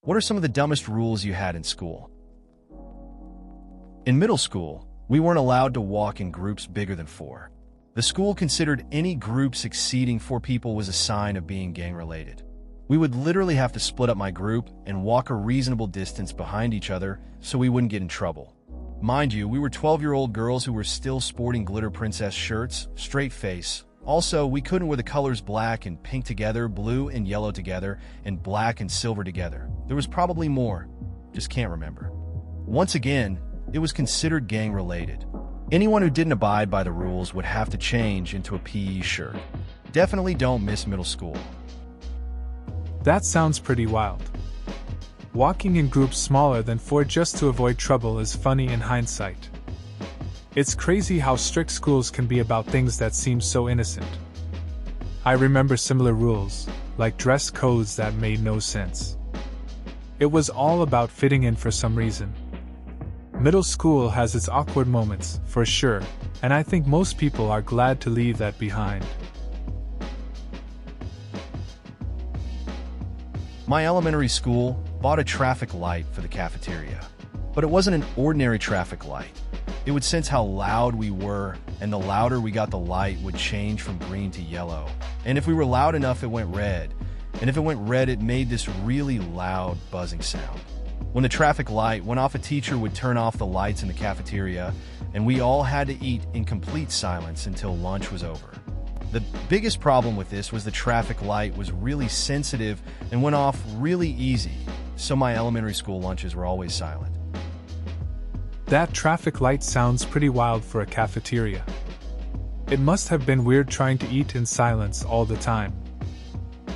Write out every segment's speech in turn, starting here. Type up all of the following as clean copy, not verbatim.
What are some of the dumbest rules you had in school? In middle school, we weren't allowed to walk in groups bigger than 4. The school considered any groups exceeding 4 people was a sign of being gang-related. We would literally have to split up my group and walk a reasonable distance behind each other so we wouldn't get in trouble. Mind you, we were 12-year-old girls who were still sporting glitter princess shirts, straight face. Also, we couldn't wear the colors black and pink together, blue and yellow together, and black and silver together. There was probably more, just can't remember. Once again, it was considered gang-related. Anyone who didn't abide by the rules would have to change into a PE shirt. Definitely don't miss middle school. That sounds pretty wild. Walking in groups smaller than 4 just to avoid trouble is funny in hindsight. It's crazy how strict schools can be about things that seem so innocent. I remember similar rules, like dress codes that made no sense. It was all about fitting in for some reason. Middle school has its awkward moments, for sure, and I think most people are glad to leave that behind. My elementary school bought a traffic light for the cafeteria, but it wasn't an ordinary traffic light. It would sense how loud we were, and the louder we got the light would change from green to yellow. And if we were loud enough, it went red. And if it went red, it made this really loud buzzing sound. When the traffic light went off, a teacher would turn off the lights in the cafeteria, and we all had to eat in complete silence until lunch was over. The biggest problem with this was the traffic light was really sensitive and went off really easy, so my elementary school lunches were always silent. That traffic light sounds pretty wild for a cafeteria. It must have been weird trying to eat in silence all the time.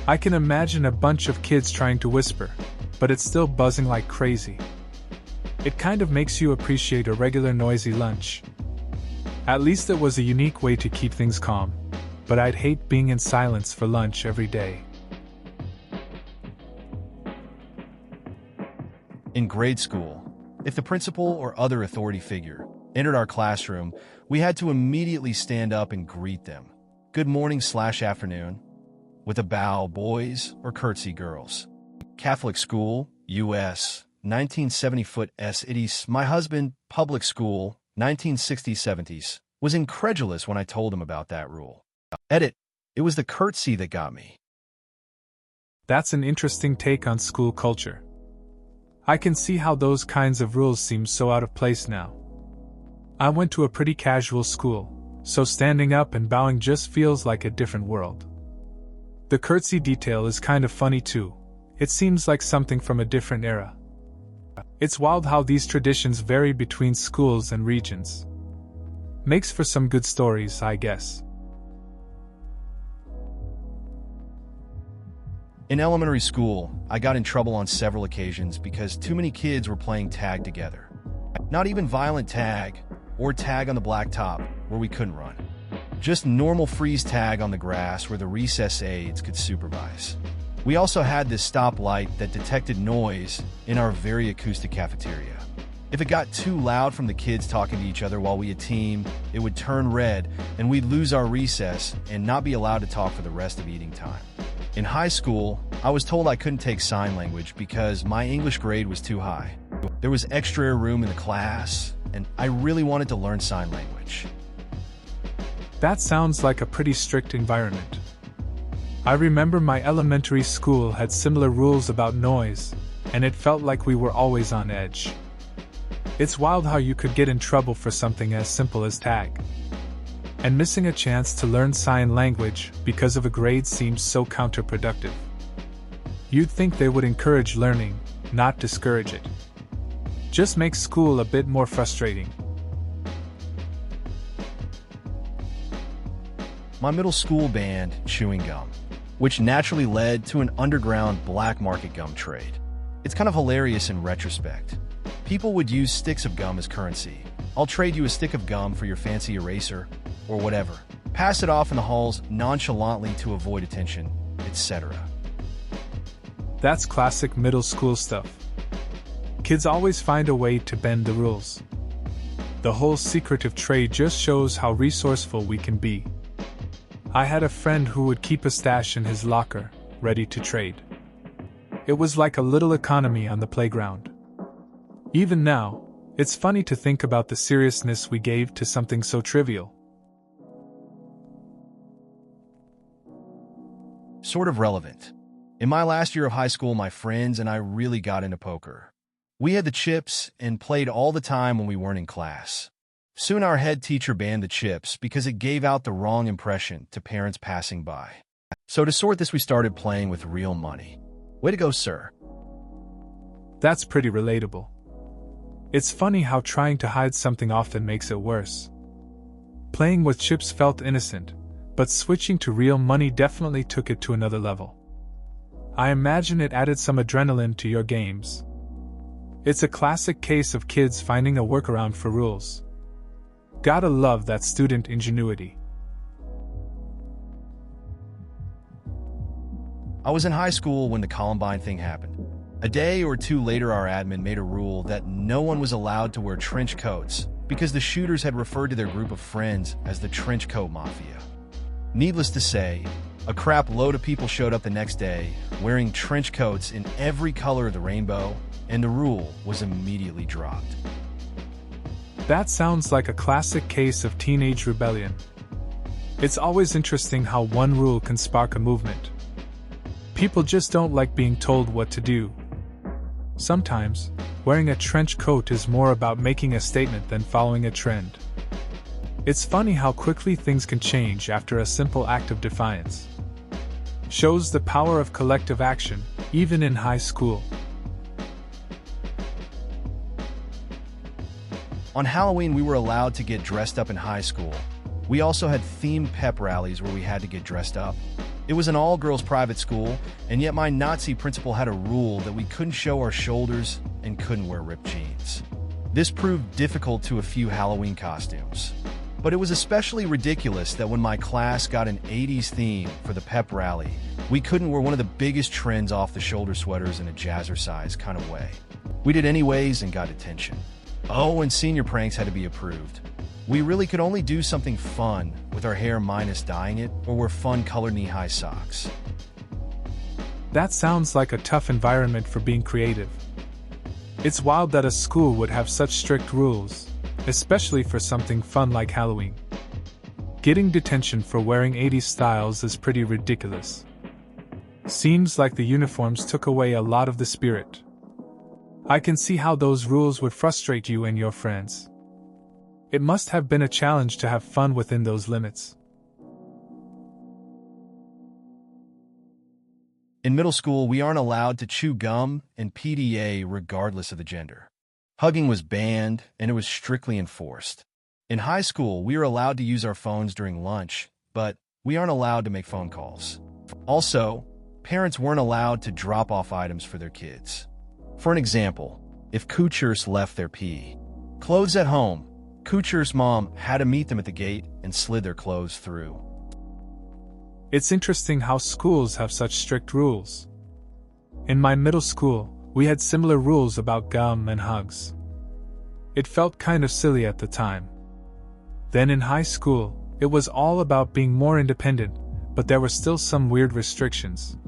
I can imagine a bunch of kids trying to whisper, but it's still buzzing like crazy. It kind of makes you appreciate a regular noisy lunch. At least it was a unique way to keep things calm, but I'd hate being in silence for lunch every day. In grade school, if the principal or other authority figure entered our classroom, we had to immediately stand up and greet them. Good morning/afternoon, with a bow, boys, or curtsy, girls. Catholic school, U.S., 1970 S. My husband, public school, 1960s-70s, was incredulous when I told him about that rule. Edit, it was the curtsy that got me. That's an interesting take on school culture. I can see how those kinds of rules seem so out of place now. I went to a pretty casual school, so standing up and bowing just feels like a different world. The curtsy detail is kind of funny too. It seems like something from a different era. It's wild how these traditions vary between schools and regions. Makes for some good stories, I guess. In elementary school, I got in trouble on several occasions because too many kids were playing tag together. Not even violent tag, or tag on the blacktop, where we couldn't run. Just normal freeze tag on the grass where the recess aides could supervise. We also had this stoplight that detected noise in our very acoustic cafeteria. If it got too loud from the kids talking to each other while we had team, it would turn red and we'd lose our recess and not be allowed to talk for the rest of eating time. In high school, I was told I couldn't take sign language because my English grade was too high. There was extra room in the class, and I really wanted to learn sign language. That sounds like a pretty strict environment. I remember my elementary school had similar rules about noise, and it felt like we were always on edge. It's wild how you could get in trouble for something as simple as tag. And missing a chance to learn sign language because of a grade seems so counterproductive. You'd think they would encourage learning, not discourage it. Just makes school a bit more frustrating. My middle school banned chewing gum, which naturally led to an underground black market gum trade. It's kind of hilarious in retrospect. People would use sticks of gum as currency. I'll trade you a stick of gum for your fancy eraser, or whatever. Pass it off in the halls nonchalantly to avoid attention, etc. That's classic middle school stuff. Kids always find a way to bend the rules. The whole secretive trade just shows how resourceful we can be. I had a friend who would keep a stash in his locker, ready to trade. It was like a little economy on the playground. Even now, it's funny to think about the seriousness we gave to something so trivial. Sort of relevant. In my last year of high school, my friends and I really got into poker. We had the chips and played all the time when we weren't in class. Soon our head teacher banned the chips because it gave out the wrong impression to parents passing by. So to sort this, we started playing with real money. Way to go, sir. That's pretty relatable. It's funny how trying to hide something often makes it worse. Playing with chips felt innocent, but switching to real money definitely took it to another level. I imagine it added some adrenaline to your games. It's a classic case of kids finding a workaround for rules. Gotta love that student ingenuity. I was in high school when the Columbine thing happened. A day or two later, our admin made a rule that no one was allowed to wear trench coats because the shooters had referred to their group of friends as the Trench Coat Mafia. Needless to say, a crap load of people showed up the next day wearing trench coats in every color of the rainbow, and the rule was immediately dropped. That sounds like a classic case of teenage rebellion. It's always interesting how one rule can spark a movement. People just don't like being told what to do. Sometimes, wearing a trench coat is more about making a statement than following a trend. It's funny how quickly things can change after a simple act of defiance. Shows the power of collective action, even in high school. On Halloween, we were allowed to get dressed up in high school. We also had themed pep rallies where we had to get dressed up. It was an all-girls private school, and yet my Nazi principal had a rule that we couldn't show our shoulders and couldn't wear ripped jeans. This proved difficult to a few Halloween costumes. But it was especially ridiculous that when my class got an 80s theme for the pep rally, we couldn't wear one of the biggest trends off-the-shoulder sweaters in a jazzercise kind of way. We did anyways and got attention. Oh, and senior pranks had to be approved. We really could only do something fun with our hair minus dyeing it or wear fun colored knee-high socks. That sounds like a tough environment for being creative. It's wild that a school would have such strict rules, especially for something fun like Halloween. Getting detention for wearing 80s styles is pretty ridiculous. Seems like the uniforms took away a lot of the spirit. I can see how those rules would frustrate you and your friends. It must have been a challenge to have fun within those limits. In middle school, we aren't allowed to chew gum and PDA regardless of the gender. Hugging was banned, and it was strictly enforced. In high school, we were allowed to use our phones during lunch, but we aren't allowed to make phone calls. Also, parents weren't allowed to drop off items for their kids. For an example, if Kucher's left their clothes at home, Kucher's mom had to meet them at the gate and slid their clothes through. It's interesting how schools have such strict rules. In my middle school, we had similar rules about gum and hugs. It felt kind of silly at the time. Then in high school, it was all about being more independent, but there were still some weird restrictions.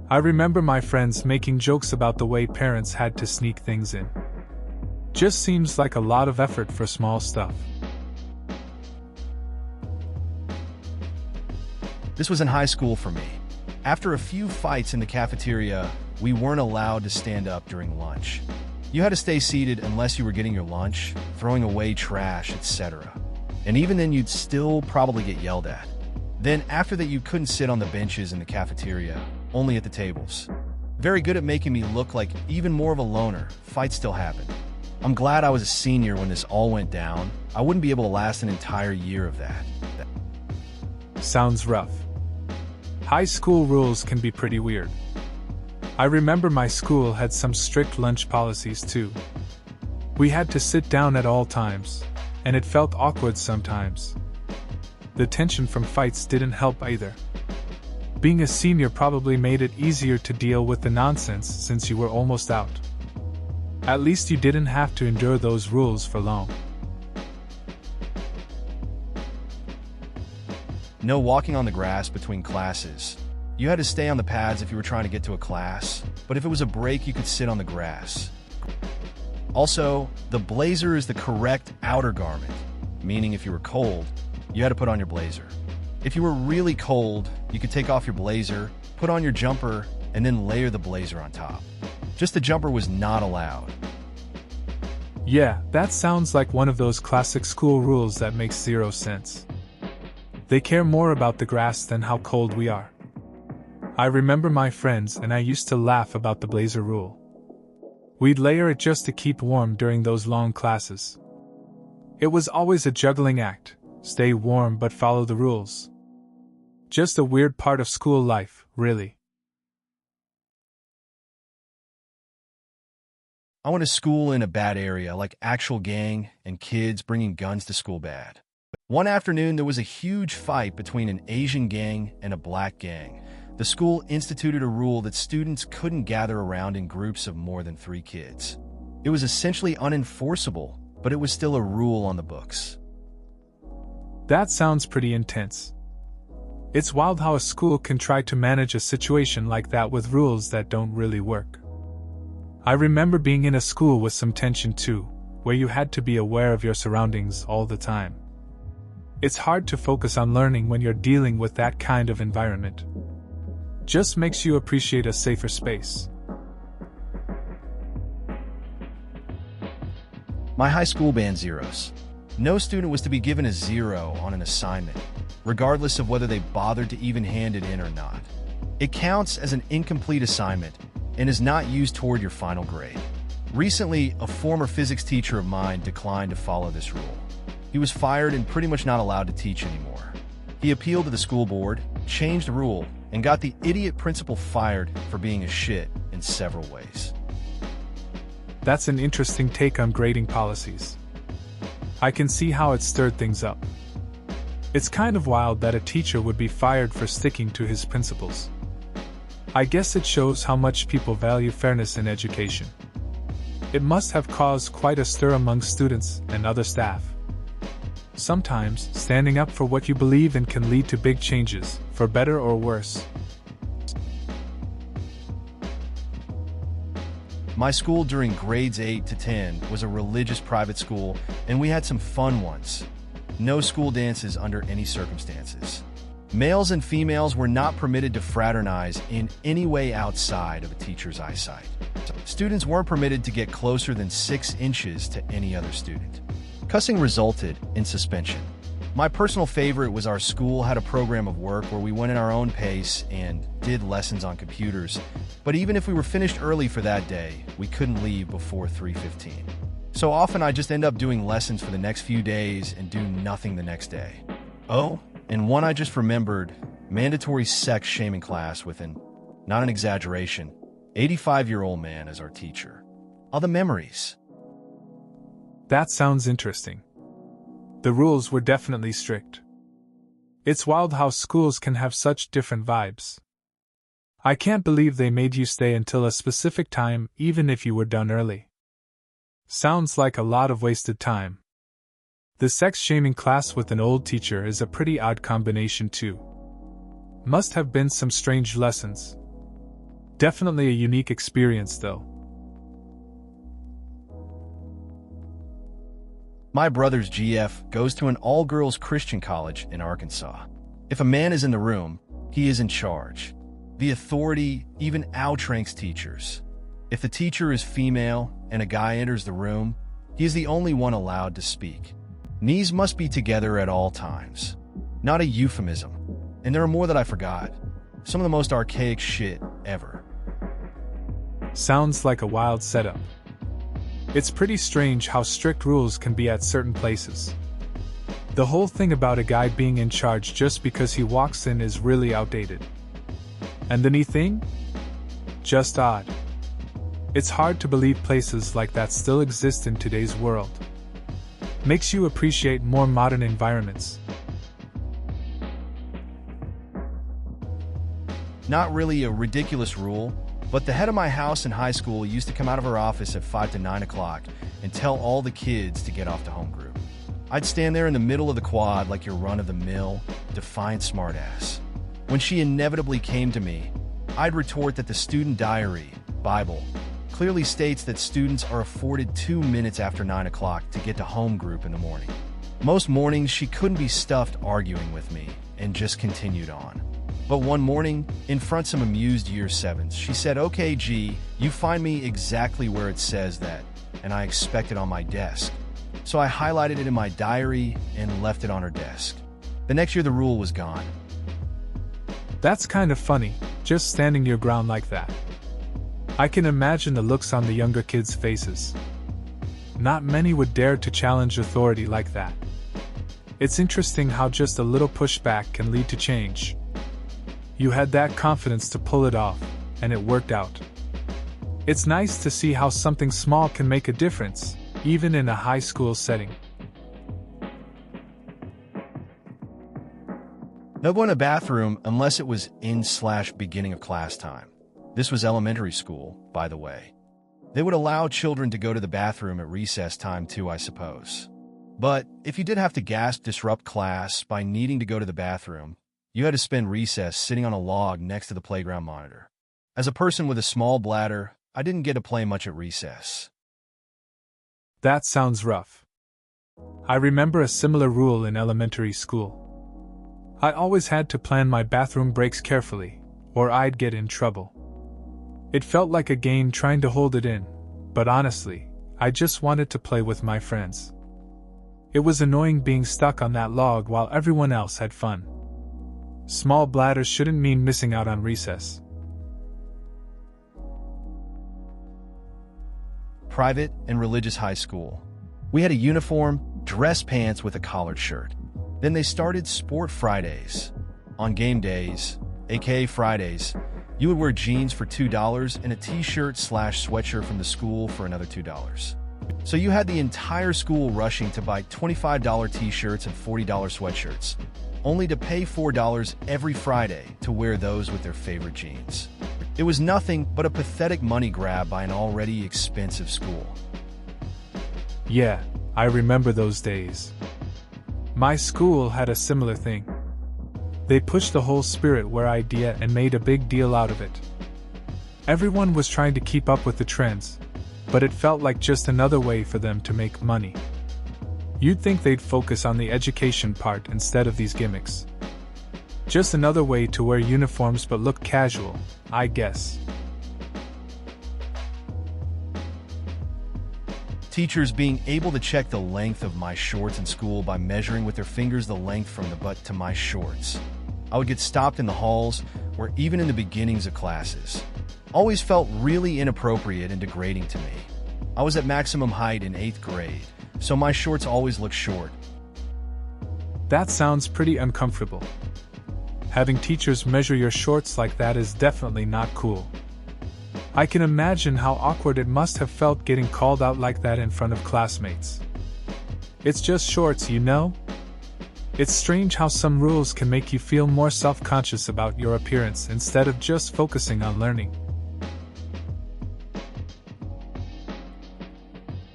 I remember my friends making jokes about the way parents had to sneak things in. Just seems like a lot of effort for small stuff. This was in high school for me. After a few fights in the cafeteria, we weren't allowed to stand up during lunch. You had to stay seated unless you were getting your lunch, throwing away trash, etc. And even then, you'd still probably get yelled at. Then after that, you couldn't sit on the benches in the cafeteria, only at the tables. Very good at making me look like even more of a loner. Fights still happened. I'm glad I was a senior when this all went down. I wouldn't be able to last an entire year of that. Sounds rough. High school rules can be pretty weird. I remember my school had some strict lunch policies too. We had to sit down at all times, and it felt awkward sometimes. The tension from fights didn't help either. Being a senior probably made it easier to deal with the nonsense since you were almost out. At least you didn't have to endure those rules for long. No walking on the grass between classes. You had to stay on the pads if you were trying to get to a class, but if it was a break, you could sit on the grass. Also, the blazer is the correct outer garment, meaning if you were cold, you had to put on your blazer. If you were really cold, you could take off your blazer, put on your jumper, and then layer the blazer on top. Just the jumper was not allowed. Yeah, that sounds like one of those classic school rules that makes zero sense. They care more about the grass than how cold we are. I remember my friends and I used to laugh about the blazer rule. We'd layer it just to keep warm during those long classes. It was always a juggling act, stay warm but follow the rules. Just a weird part of school life, really. I went to school in a bad area, like actual gang and kids bringing guns to school bad. One afternoon, there was a huge fight between an Asian gang and a black gang. The school instituted a rule that students couldn't gather around in groups of more than 3 kids. It was essentially unenforceable, but it was still a rule on the books. That sounds pretty intense. It's wild how a school can try to manage a situation like that with rules that don't really work. I remember being in a school with some tension too, where you had to be aware of your surroundings all the time. It's hard to focus on learning when you're dealing with that kind of environment. Just makes you appreciate a safer space. My high school banned zeros. No student was to be given a 0 on an assignment, regardless of whether they bothered to even hand it in or not. It counts as an incomplete assignment and is not used toward your final grade. Recently, a former physics teacher of mine declined to follow this rule. He was fired and pretty much not allowed to teach anymore. He appealed to the school board, changed the rule, and got the idiot principal fired for being a shit in several ways. That's an interesting take on grading policies. I can see how it stirred things up. It's kind of wild that a teacher would be fired for sticking to his principles. I guess it shows how much people value fairness in education. It must have caused quite a stir among students and other staff. Sometimes, standing up for what you believe in can lead to big changes, for better or worse. My school during grades 8 to 10 was a religious private school, and we had some fun ones. No school dances under any circumstances. Males and females were not permitted to fraternize in any way outside of a teacher's eyesight. Students weren't permitted to get closer than 6 inches to any other student. Cussing resulted in suspension. My personal favorite was our school had a program of work where we went at our own pace and did lessons on computers, but even if we were finished early for that day, we couldn't leave before 3:15. So often I just end up doing lessons for the next few days and do nothing the next day. Oh, and one I just remembered, mandatory sex shaming class with not an exaggeration, 85-year-old man as our teacher. All the memories. That sounds interesting. The rules were definitely strict. It's wild how schools can have such different vibes. I can't believe they made you stay until a specific time even if you were done early. Sounds like a lot of wasted time. The sex-shaming class with an old teacher is a pretty odd combination too. Must have been some strange lessons. Definitely a unique experience though. My brother's GF goes to an all-girls Christian college in Arkansas. If a man is in the room, he is in charge. The authority even outranks teachers. If the teacher is female and a guy enters the room, he is the only one allowed to speak. Knees must be together at all times. Not a euphemism. And there are more that I forgot. Some of the most archaic shit ever. Sounds like a wild setup. It's pretty strange how strict rules can be at certain places. The whole thing about a guy being in charge just because he walks in is really outdated. And the knee thing? Just odd. It's hard to believe places like that still exist in today's world. Makes you appreciate more modern environments. Not really a ridiculous rule, but the head of my house in high school used to come out of her office at 5 to 9 o'clock and tell all the kids to get off to home group. I'd stand there in the middle of the quad like your run-of-the-mill, defiant smartass. When she inevitably came to me, I'd retort that the student diary, Bible, clearly states that students are afforded 2 minutes after 9 o'clock to get to home group in the morning. Most mornings, she couldn't be stuffed arguing with me and just continued on. But one morning, in front of some amused year 7s, she said, "Okay, G, you find me exactly where it says that, and I expect it on my desk." So I highlighted it in my diary and left it on her desk. The next year, the rule was gone. That's kind of funny, just standing your ground like that. I can imagine the looks on the younger kids' faces. Not many would dare to challenge authority like that. It's interesting how just a little pushback can lead to change. You had that confidence to pull it off, and it worked out. It's nice to see how something small can make a difference, even in a high school setting. No go in a bathroom unless it was in/beginning of class time. This was elementary school, by the way. They would allow children to go to the bathroom at recess time too, I suppose. But if you did have to gasp disrupt class by needing to go to the bathroom, you had to spend recess sitting on a log next to the playground monitor. As a person with a small bladder, I didn't get to play much at recess. That sounds rough. I remember a similar rule in elementary school. I always had to plan my bathroom breaks carefully, or I'd get in trouble. It felt like a game trying to hold it in, but honestly, I just wanted to play with my friends. It was annoying being stuck on that log while everyone else had fun. Small bladders shouldn't mean missing out on recess. Private and religious high school. We had a uniform, dress pants with a collared shirt. Then they started Sport Fridays. On game days, aka Fridays, you would wear jeans for $2 and a t-shirt/sweatshirt from the school for another $2. So you had the entire school rushing to buy $25 t-shirts and $40 sweatshirts, only to pay $4 every Friday to wear those with their favorite jeans. It was nothing but a pathetic money grab by an already expensive school. Yeah, I remember those days. My school had a similar thing. They pushed the whole spirit where idea and made a big deal out of it. Everyone was trying to keep up with the trends, but it felt like just another way for them to make money. You'd think they'd focus on the education part instead of these gimmicks. Just another way to wear uniforms but look casual, I guess. Teachers being able to check the length of my shorts in school by measuring with their fingers the length from the butt to my shorts. I would get stopped in the halls or even in the beginnings of classes. Always felt really inappropriate and degrading to me. I was at maximum height in 8th grade, so my shorts always looked short. That sounds pretty uncomfortable. Having teachers measure your shorts like that is definitely not cool. I can imagine how awkward it must have felt getting called out like that in front of classmates. It's just shorts, you know? It's strange how some rules can make you feel more self-conscious about your appearance instead of just focusing on learning.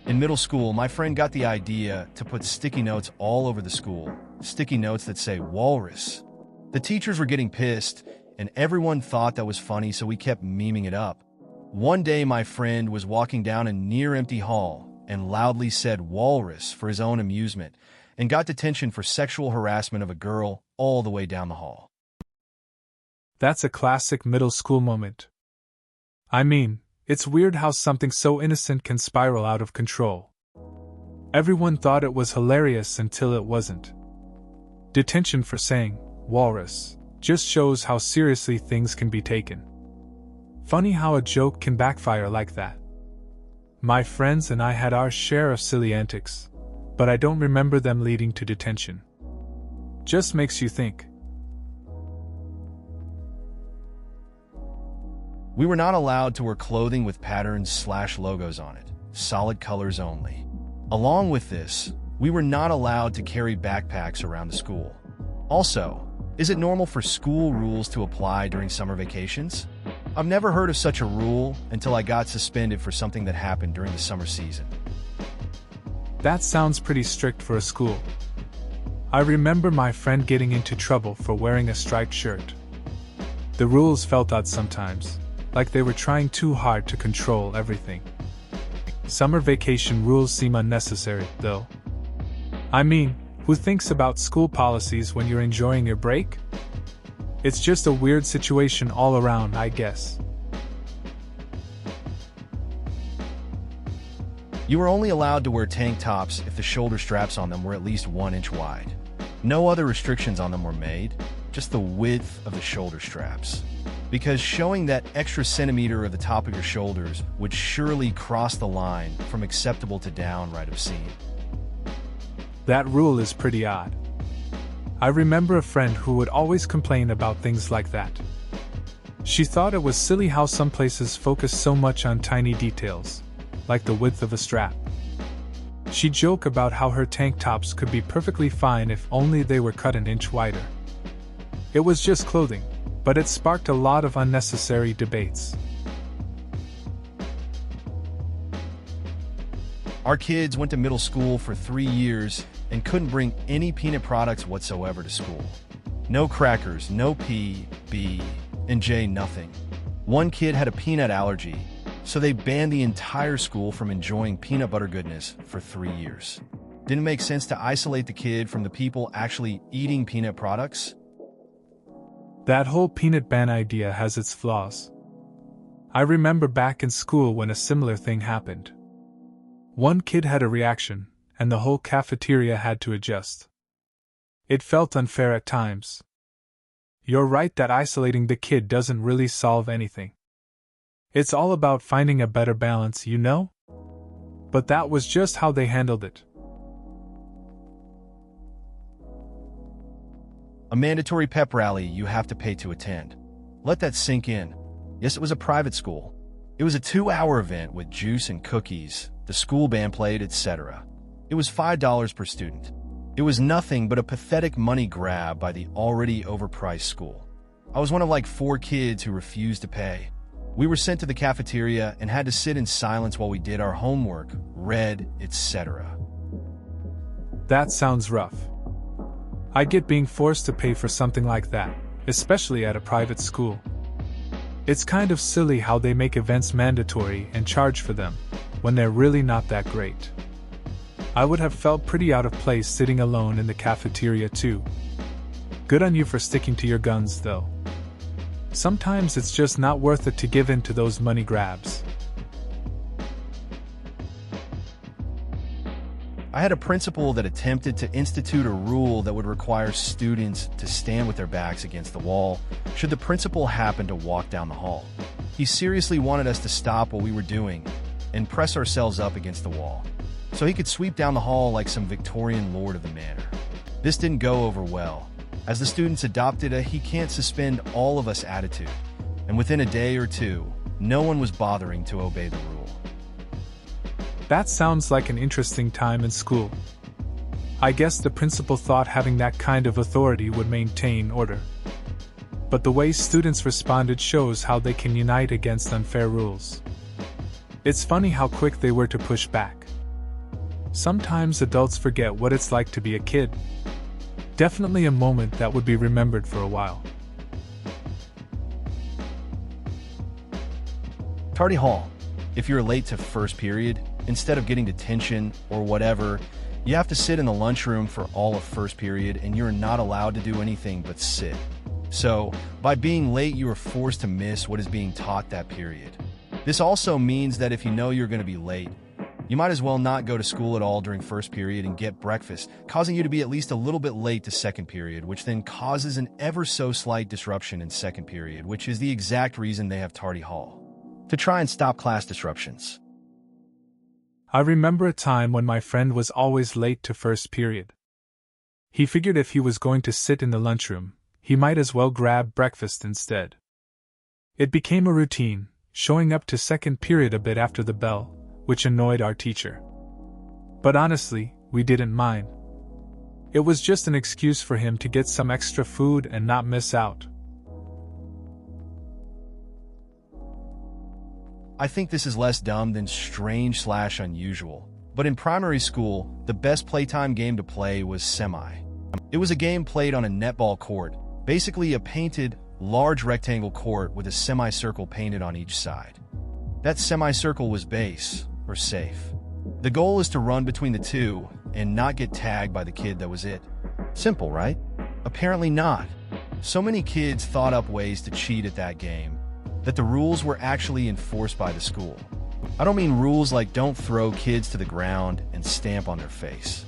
In middle school, my friend got the idea to put sticky notes all over the school, sticky notes that say Walrus. The teachers were getting pissed, and everyone thought that was funny, so we kept memeing it up. One day, my friend was walking down a near-empty hall and loudly said Walrus for his own amusement, and got detention for sexual harassment of a girl all the way down the hall. That's a classic middle school moment. I mean, it's weird how something so innocent can spiral out of control. Everyone thought it was hilarious until it wasn't. Detention for saying Walrus just shows how seriously things can be taken. Funny how a joke can backfire like that. My friends and I had our share of silly antics, but I don't remember them leading to detention. Just makes you think. We were not allowed to wear clothing with patterns/logos on it, solid colors only. Along with this, we were not allowed to carry backpacks around the school. Also, is it normal for school rules to apply during summer vacations? I've never heard of such a rule until I got suspended for something that happened during the summer season. That sounds pretty strict for a school. I remember my friend getting into trouble for wearing a striped shirt. The rules felt odd sometimes, like they were trying too hard to control everything. Summer vacation rules seem unnecessary, though. I mean, who thinks about school policies when you're enjoying your break? It's just a weird situation all around, I guess. You were only allowed to wear tank tops if the shoulder straps on them were at least 1 inch wide. No other restrictions on them were made, just the width of the shoulder straps. Because showing that extra centimeter of the top of your shoulders would surely cross the line from acceptable to downright obscene. That rule is pretty odd. I remember a friend who would always complain about things like that. She thought it was silly how some places focus so much on tiny details, like the width of a strap. She'd joke about how her tank tops could be perfectly fine if only they were cut an inch wider. It was just clothing, but it sparked a lot of unnecessary debates. Our kids went to middle school for 3 years and couldn't bring any peanut products whatsoever to school. No crackers, no P, B, and J, nothing. One kid had a peanut allergy, so they banned the entire school from enjoying peanut butter goodness for 3 years. Didn't make sense to isolate the kid from the people actually eating peanut products? That whole peanut ban idea has its flaws. I remember back in school when a similar thing happened. One kid had a reaction, and the whole cafeteria had to adjust. It felt unfair at times. You're right that isolating the kid doesn't really solve anything. It's all about finding a better balance, you know? But that was just how they handled it. A mandatory pep rally you have to pay to attend. Let that sink in. Yes, it was a private school. It was a 2-hour event with juice and cookies, the school band played, etc. It was $5 per student. It was nothing but a pathetic money grab by the already overpriced school. I was one of like 4 kids who refused to pay. We were sent to the cafeteria and had to sit in silence while we did our homework, read, etc. That sounds rough. I get being forced to pay for something like that, especially at a private school. It's kind of silly how they make events mandatory and charge for them, when they're really not that great. I would have felt pretty out of place sitting alone in the cafeteria too. Good on you for sticking to your guns, though. Sometimes it's just not worth it to give in to those money grabs. I had a principal that attempted to institute a rule that would require students to stand with their backs against the wall should the principal happen to walk down the hall. He seriously wanted us to stop what we were doing and press ourselves up against the wall, so he could sweep down the hall like some Victorian lord of the manor. This didn't go over well, as the students adopted a he can't suspend all of us attitude, and within a day or two, no one was bothering to obey the rule. That sounds like an interesting time in school. I guess the principal thought having that kind of authority would maintain order. But the way students responded shows how they can unite against unfair rules. It's funny how quick they were to push back. Sometimes adults forget what it's like to be a kid. Definitely a moment that would be remembered for a while. Tardy hall. If you're late to first period, instead of getting detention or whatever, you have to sit in the lunchroom for all of first period and you're not allowed to do anything but sit. So, by being late, you are forced to miss what is being taught that period. This also means that if you know you're going to be late, you might as well not go to school at all during first period and get breakfast, causing you to be at least a little bit late to second period, which then causes an ever so slight disruption in second period, which is the exact reason they have tardy hall, to try and stop class disruptions. I remember a time when my friend was always late to first period. He figured if he was going to sit in the lunchroom, he might as well grab breakfast instead. It became a routine, showing up to second period a bit after the bell, which annoyed our teacher. But honestly, we didn't mind. It was just an excuse for him to get some extra food and not miss out. I think this is less dumb than strange/unusual, but in primary school, the best playtime game to play was Semi. It was a game played on a netball court, basically a painted, large rectangle court with a semicircle painted on each side. That semicircle was base, or safe. The goal is to run between the two and not get tagged by the kid that was it. Simple, right? Apparently not. So many kids thought up ways to cheat at that game that the rules were actually enforced by the school. I don't mean rules like don't throw kids to the ground and stamp on their face.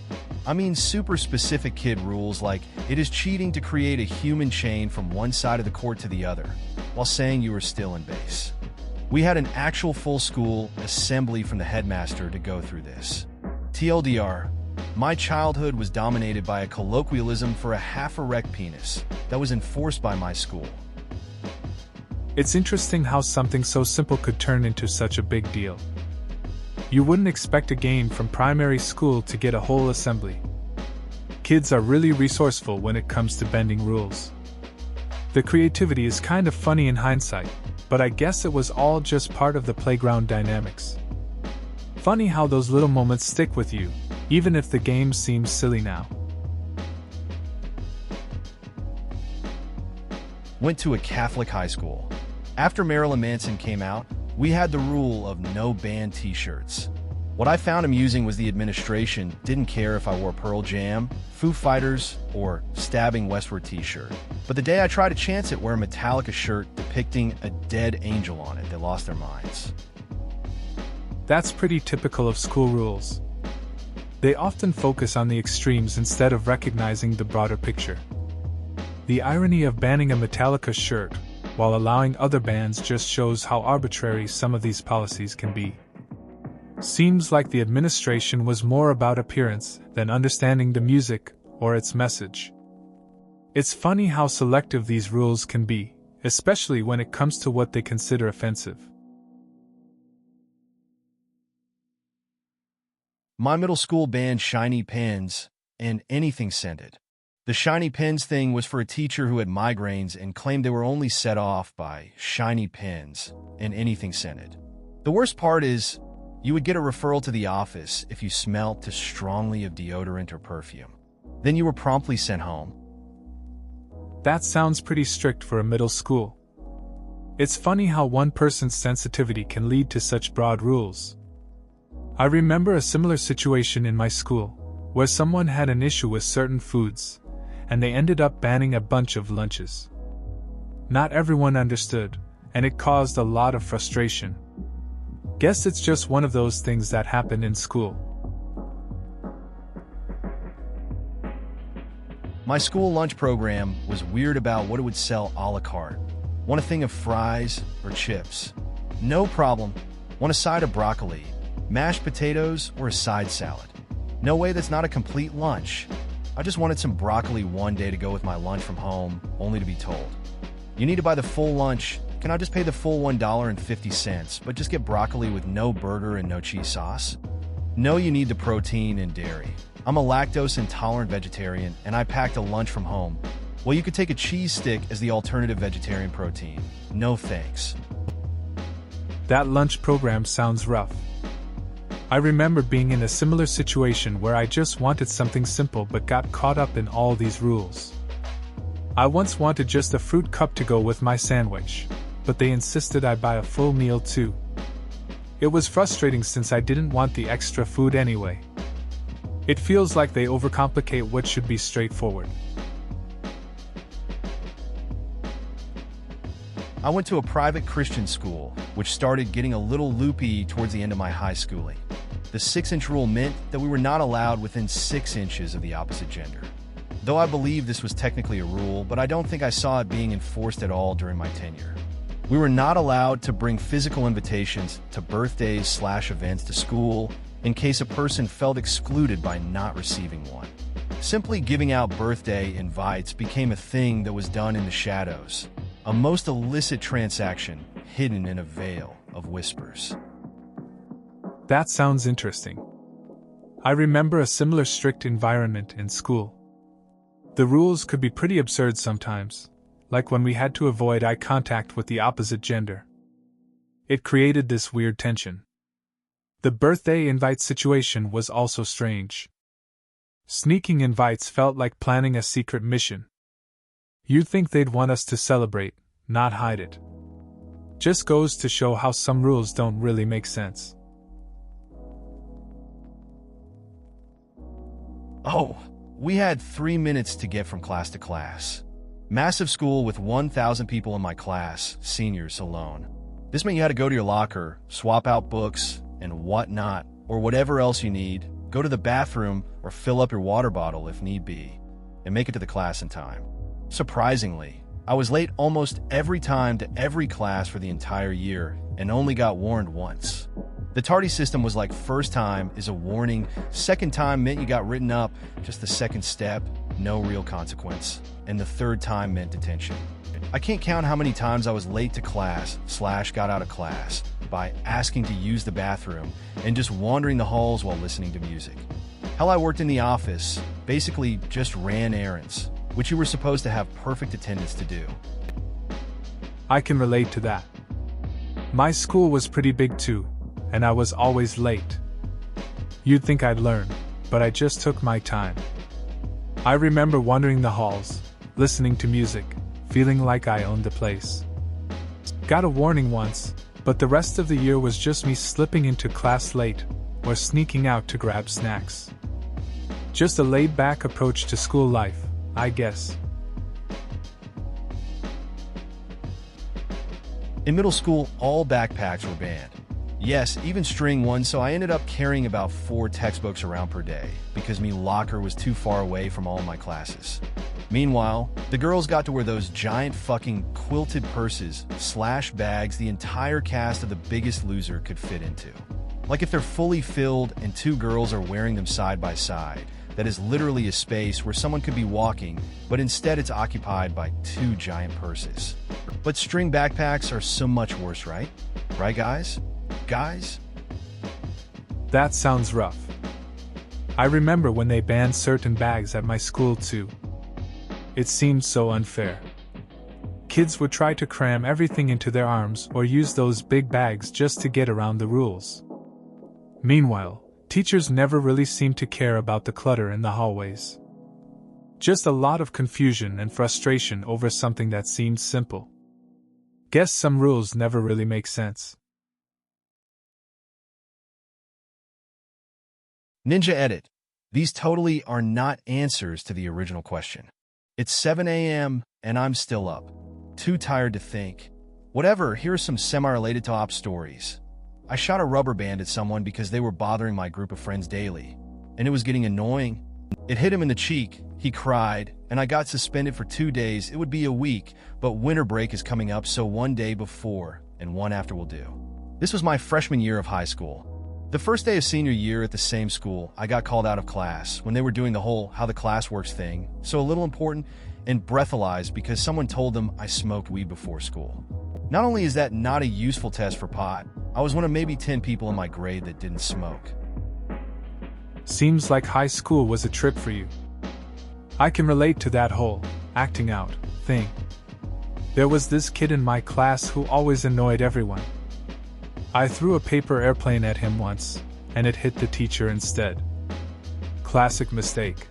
I mean super specific kid rules like it is cheating to create a human chain from one side of the court to the other while saying you were still in base. We had an actual full school assembly from the headmaster to go through this. TLDR, my childhood was dominated by a colloquialism for a half-erect penis that was enforced by my school. It's interesting how something so simple could turn into such a big deal. You wouldn't expect a game from primary school to get a whole assembly. Kids are really resourceful when it comes to bending rules. The creativity is kind of funny in hindsight, but I guess it was all just part of the playground dynamics. Funny how those little moments stick with you, even if the game seems silly now. Went to a Catholic high school. After Marilyn Manson came out, we had the rule of no band t-shirts. What I found amusing was the administration didn't care if I wore Pearl Jam, Foo Fighters, or Stabbing Westward t-shirt. But the day I tried to chance it, wear a Metallica shirt depicting a dead angel on it, they lost their minds. That's pretty typical of school rules. They often focus on the extremes instead of recognizing the broader picture. The irony of banning a Metallica shirt while allowing other bands just shows how arbitrary some of these policies can be. Seems like the administration was more about appearance than understanding the music or its message. It's funny how selective these rules can be, especially when it comes to what they consider offensive. My middle school banned shiny pens and anything scented. The shiny pens thing was for a teacher who had migraines and claimed they were only set off by shiny pens and anything scented. The worst part is, you would get a referral to the office if you smelled too strongly of deodorant or perfume. Then you were promptly sent home. That sounds pretty strict for a middle school. It's funny how one person's sensitivity can lead to such broad rules. I remember a similar situation in my school, where someone had an issue with certain foods, and they ended up banning a bunch of lunches. Not everyone understood, and it caused a lot of frustration. Guess it's just one of those things that happen in school. My school lunch program was weird about what it would sell a la carte. Want a thing of fries or chips? No problem. Want a side of broccoli, mashed potatoes, or a side salad? No way, that's not a complete lunch. I just wanted some broccoli one day to go with my lunch from home, only to be told, you need to buy the full lunch. Can I just pay the full $1.50, but just get broccoli with no burger and no cheese sauce? No, you need the protein and dairy. I'm a lactose-intolerant vegetarian, and I packed a lunch from home. Well, you could take a cheese stick as the alternative vegetarian protein. No thanks. That lunch program sounds rough. I remember being in a similar situation where I just wanted something simple but got caught up in all these rules. I once wanted just a fruit cup to go with my sandwich, but they insisted I buy a full meal too. It was frustrating since I didn't want the extra food anyway. It feels like they overcomplicate what should be straightforward. I went to a private Christian school, which started getting a little loopy towards the end of my high schooling. The 6-inch rule meant that we were not allowed within 6 inches of the opposite gender. Though I believe this was technically a rule, but I don't think I saw it being enforced at all during my tenure. We were not allowed to bring physical invitations to birthdays/events to school in case a person felt excluded by not receiving one. Simply giving out birthday invites became a thing that was done in the shadows, a most illicit transaction hidden in a veil of whispers. That sounds interesting. I remember a similar strict environment in school. The rules could be pretty absurd sometimes, like when we had to avoid eye contact with the opposite gender. It created this weird tension. The birthday invite situation was also strange. Sneaking invites felt like planning a secret mission. You'd think they'd want us to celebrate, not hide it. Just goes to show how some rules don't really make sense. Oh, we had 3 minutes to get from class to class. Massive school with 1,000 people in my class, seniors alone. This meant you had to go to your locker, swap out books, and whatnot, or whatever else you need, go to the bathroom, or fill up your water bottle if need be, and make it to the class in time. Surprisingly, I was late almost every time to every class for the entire year, and only got warned once. The tardy system was like first time is a warning, second time meant you got written up, just the second step, no real consequence, and the third time meant detention. I can't count how many times I was late to class / got out of class by asking to use the bathroom and just wandering the halls while listening to music. Hell, I worked in the office, basically just ran errands, which you were supposed to have perfect attendance to do. I can relate to that. My school was pretty big too, and I was always late. You'd think I'd learn, but I just took my time. I remember wandering the halls, listening to music, feeling like I owned the place. Got a warning once, but the rest of the year was just me slipping into class late, or sneaking out to grab snacks. Just a laid-back approach to school life, I guess. In middle school, all backpacks were banned. Yes, even string ones, so I ended up carrying about 4 textbooks around per day, because me locker was too far away from all my classes. Meanwhile, the girls got to wear those giant fucking quilted purses / bags the entire cast of The Biggest Loser could fit into. Like if they're fully filled and 2 girls are wearing them side by side, that is literally a space where someone could be walking, but instead it's occupied by 2 giant purses. But string backpacks are so much worse, right? Right, guys? Guys? That sounds rough. I remember when they banned certain bags at my school too. It seemed so unfair. Kids would try to cram everything into their arms or use those big bags just to get around the rules. Meanwhile, teachers never really seemed to care about the clutter in the hallways. Just a lot of confusion and frustration over something that seemed simple. Guess some rules never really make sense. Ninja Edit. These totally are not answers to the original question. It's 7 a.m. and I'm still up. Too tired to think. Whatever, here's some semi-related to op stories. I shot a rubber band at someone because they were bothering my group of friends daily, and it was getting annoying. It hit him in the cheek, he cried, and I got suspended for 2 days. It would be a week, but winter break is coming up, so 1 day before and 1 after will do. This was my freshman year of high school. The first day of senior year at the same school, I got called out of class when they were doing the whole how the class works thing, so a little important, and breathalyzed because someone told them I smoked weed before school. Not only is that not a useful test for pot, I was one of maybe 10 people in my grade that didn't smoke. Seems like high school was a trip for you. I can relate to that whole acting out thing. There was this kid in my class who always annoyed everyone. I threw a paper airplane at him once, and it hit the teacher instead. Classic mistake.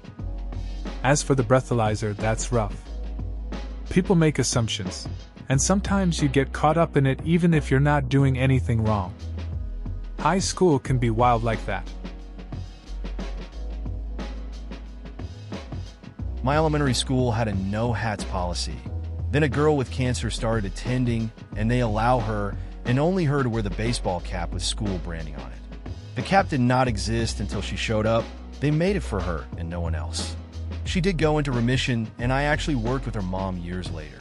As for the breathalyzer, that's rough. People make assumptions, and sometimes you get caught up in it even if you're not doing anything wrong. High school can be wild like that. My elementary school had a no hats policy. Then a girl with cancer started attending, and they allow her, and only her, to wear the baseball cap with school branding on it. The cap did not exist until she showed up. They made it for her and no one else. She did go into remission, and I actually worked with her mom years later.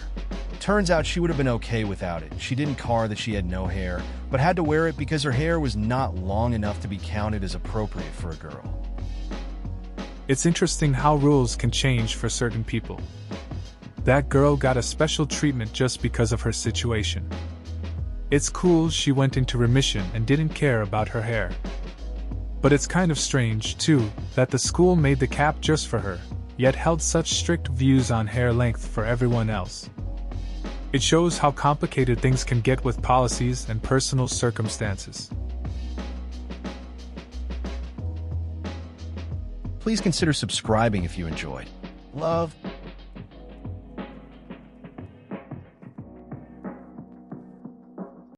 Turns out she would have been okay without it. She didn't care that she had no hair, but had to wear it because her hair was not long enough to be counted as appropriate for a girl. It's interesting how rules can change for certain people. That girl got a special treatment just because of her situation. It's cool she went into remission and didn't care about her hair. But it's kind of strange, too, that the school made the cap just for her, yet held such strict views on hair length for everyone else. It shows how complicated things can get with policies and personal circumstances. Please consider subscribing if you enjoyed. Love.